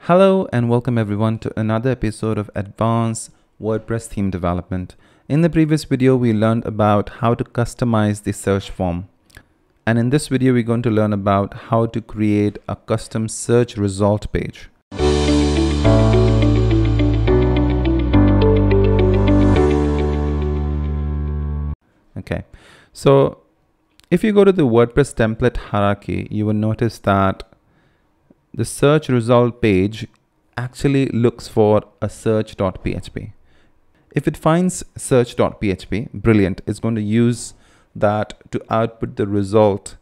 Hello and welcome everyone to another episode of Advanced WordPress Theme Development. In the previous video, we learned about how to customize the search form. And in this video, we're going to learn about how to create a custom search result page. Okay, so if you go to the WordPress template hierarchy, you will notice that the search result page actually looks for a search.php. If it finds search.php, brilliant. It's going to use that to output the result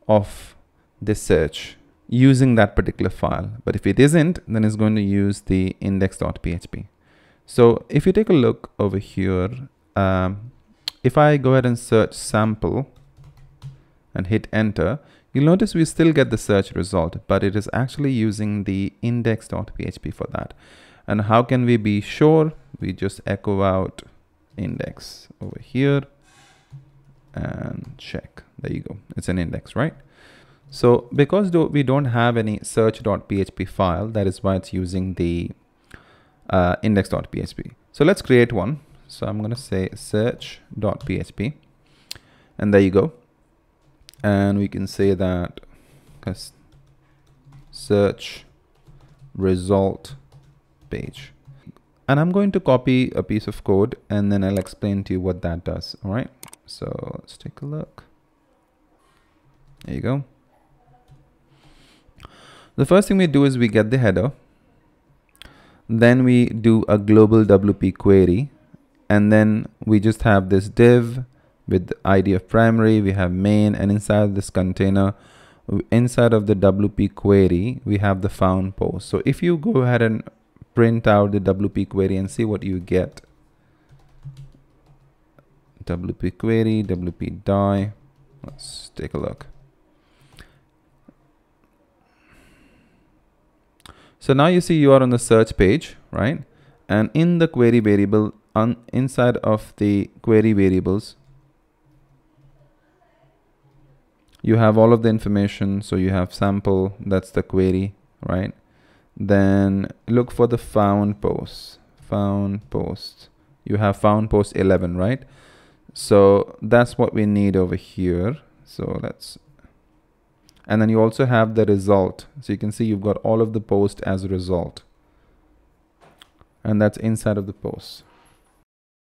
of the search using that particular file. But if it isn't, then it's going to use the index.php. So if you take a look over here, if I go ahead and search sample and hit enter, you'll notice we still get the search result, but it is actually using the index.php for that. And how can we be sure? We just echo out index over here and check. There you go. It's an index, right? So because we don't have any search.php file, that is why it's using the index.php. So let's create one. So I'm going to say search.php, and there you go. And we can say that search result page. And I'm going to copy a piece of code and then I'll explain to you what that does. All right. So let's take a look. There you go. The first thing we do is we get the header. Then we do a global WP query. And then we just have this div with the ID of primary, we have main, and inside of this container, inside of the WP query, we have the found post. So if you go ahead and print out the WP query and see what you get. WP query, WP die. Let's take a look. So now you see you are on the search page, right? And in the query variable, inside of the query variables, you have all of the information. So you have sample, that's the query, right? Then look for the found post. You have found post 11, right? So that's what we need over here. So and then you also have the result. So you can see you've got all of the post as a result. And that's inside of the post.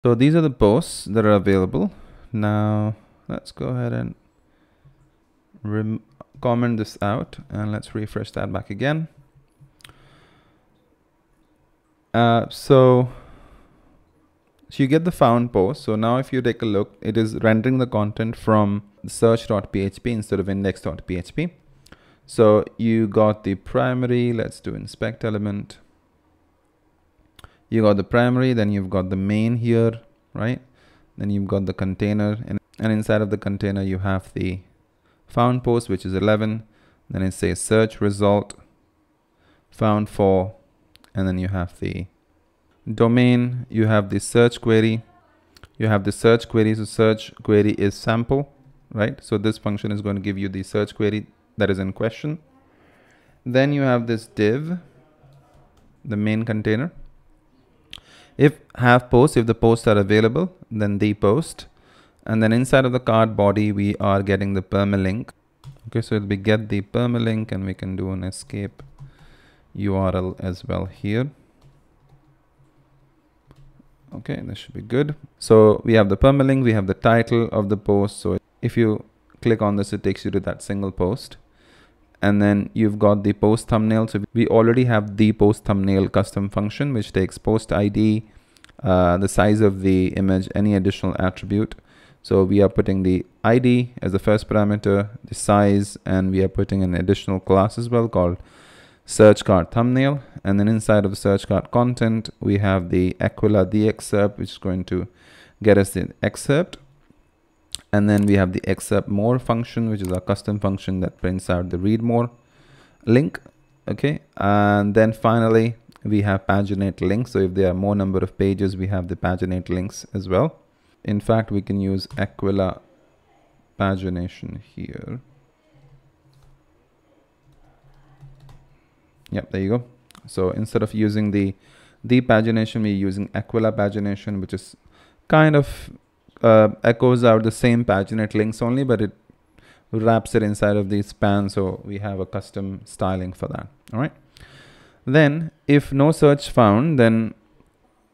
So these are the posts that are available. Now let's go ahead and comment this out and let's refresh that back again. So you get the found post. So now if you take a look, it is rendering the content from search.php instead of index.php. So you got the primary. Let's do inspect element. You got the primary, then you've got the main here, right? Then you've got the container, and inside of the container you have the found post, which is 11. Then it says search result found for, and then you have the domain, you have the search query, you have the search query. So search query is sample, right? So this function is going to give you the search query that is in question. Then you have this div, the main container. If have posts, if the posts are available, then the post. And then inside of the card body, we are getting the permalink. Okay, so we get the permalink and we can do an escape URL as well here. Okay, this should be good. So we have the permalink, we have the title of the post. So if you click on this, it takes you to that single post. And then you've got the post thumbnail. So we already have the post thumbnail custom function, which takes post ID, the size of the image, any additional attribute. So we are putting the ID as the first parameter, the size, and we are putting an additional class as well called search card thumbnail. And then inside of the search card content, we have the Aquila, the excerpt, which is going to get us the excerpt. And then we have the excerpt more function, which is our custom function that prints out the read more link. Okay. And then finally, we have paginate links. So if there are more number of pages, we have the paginate links as well. In fact, we can use Aquila pagination here. Yep, there you go. So instead of using the pagination, we're using Aquila pagination, which is kind of echoes out the same paginate links only, but it wraps it inside of the span, so we have a custom styling for that. All right. Then if no search found, then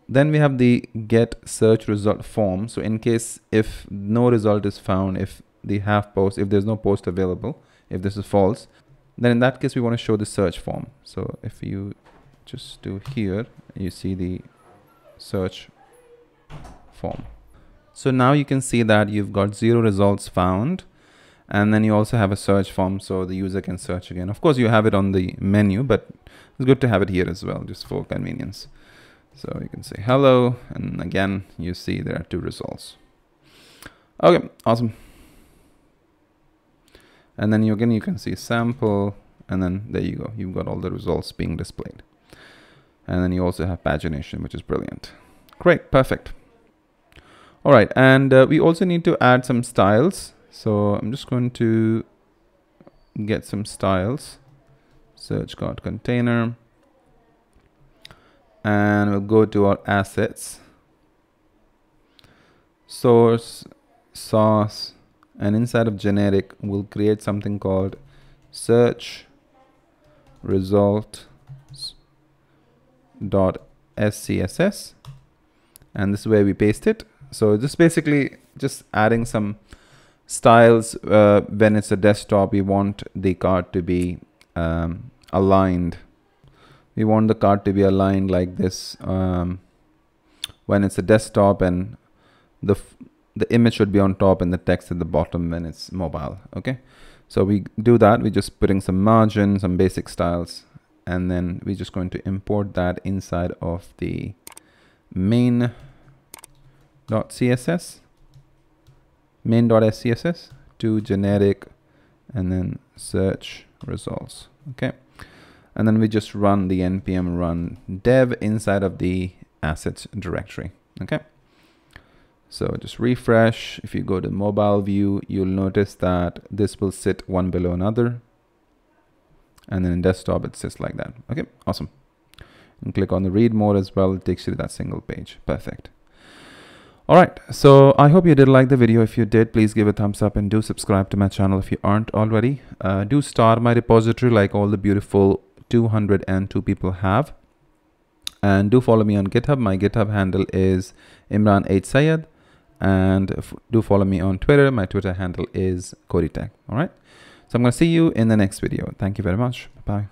we have the get search result form. So in case if no result is found, if the have post, if there's no post available, if this is false, then in that case we want to show the search form. So if you just do here, you see the search form. So now you can see that you've got 0 results found, and then you also have a search form so the user can search again. Of course you have it on the menu, but it's good to have it here as well, just for convenience. So you can say hello, and again you see there are 2 results. Okay, awesome. And then you can see sample, and then there you go, you've got all the results being displayed. And then you also have pagination, which is brilliant. Great, perfect. All right, and we also need to add some styles. So I'm just going to get some styles. Search card container, and we'll go to our assets, source, source, and inside of generic we'll create something called search result .scss, and this is where we paste it. So this basically just adding some styles. When it's a desktop, we want the card to be aligned. We want the card to be aligned like this when it's a desktop, and the image should be on top and the text at the bottom when it's mobile. Okay, so we do that. We're just putting some margin, some basic styles, and then we're just going to import that inside of the main.css, main.scss to generic, and then search results. Okay, and then we just run the npm run dev inside of the assets directory. Okay, so just refresh. If you go to mobile view, you'll notice that this will sit one below another, and then in desktop it sits like that. Okay, awesome. And click on the read more as well, it takes you to that single page. Perfect. All right, so I hope you did like the video. If you did, please give a thumbs up, and do subscribe to my channel if you aren't already. Do star my repository like all the beautiful 202 people have, and do follow me on GitHub. My GitHub handle is imranhsayed, and do follow me on Twitter. My Twitter handle is Codeytek. All right, so I'm going to see you in the next video. Thank you very much. Bye.